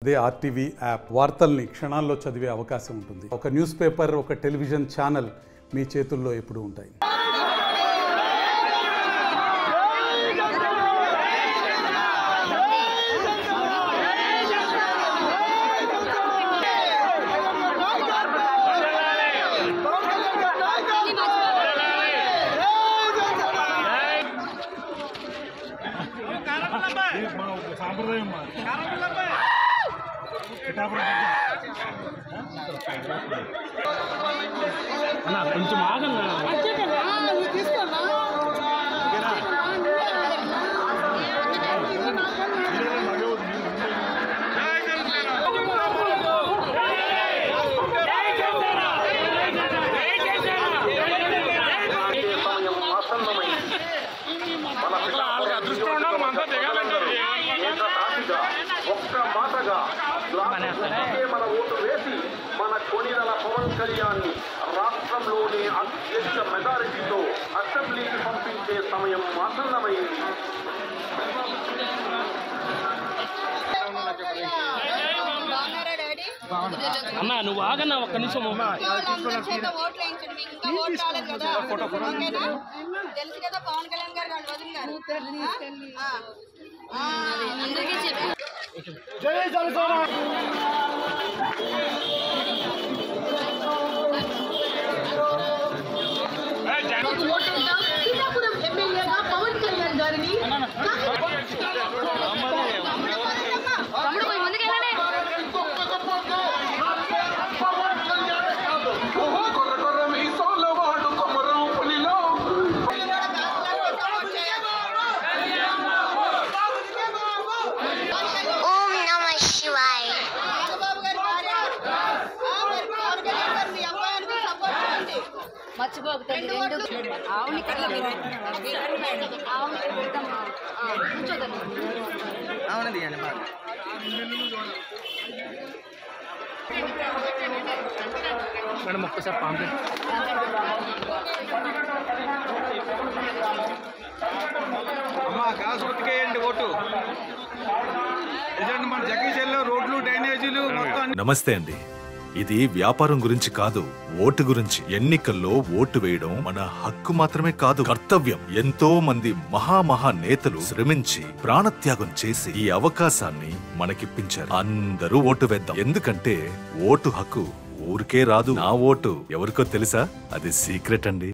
అదే RTV app వార్తల్ని క్షణాల్లో చదివే అవకాశం ఉంటుంది. ఒక న్యూస్ పేపర్, ఒక టెలివిజన్ ఛానల్ మీ చేతుల్లో ఎప్పుడూ ఉంటాయి. సాంప్రదాయం కొంచెం ఆగన్నా ఒక్క మాటగా మన ఓటు వేసి మన కొణిదల పవన్ కళ్యాణ్ రాష్ట్రంలోని అత్యధిక మెజారిటీతో అసెంబ్లీకి పంపించే సమయం ఆసన్నమైంది. అమ్మా నువ్వు ఆగన్నా ఒక్క నిమిషం తెలుసు కదా పవన్ కళ్యాణ్ గారు వదిన గారు అందరికీ చెప్పి జై జనసేన ఎమ్మెల్యేగా పవన్ కళ్యాణ్ గారిని మర్చిపోకు తల్లి రెండు ఆవుని అవునండి అండి బాగా మేడం ఒక్కసారి పాంప్లెట్ అమ్మా కాసు ఉతికేయండి ఓటు మన జగీశల్లో రోడ్లు డ్రైనేజీలు మొత్తం. నమస్తే అండి. ఇది వ్యాపారం గురించి కాదు, ఓటు గురించి. ఎన్నికల్లో ఓటు వేయడం మన హక్కు మాత్రమే కాదు, కర్తవ్యం. ఎంతో మంది మహా నేతలు శ్రమించి ప్రాణత్యాగం చేసి ఈ అవకాశాన్ని మనకిప్పించారు. అందరూ ఓటు వేద్దాం. ఎందుకంటే ఓటు హక్కు ఊరికే రాదు. నా ఓటు ఎవరికో తెలుసా? అది సీక్రెట్ అండి.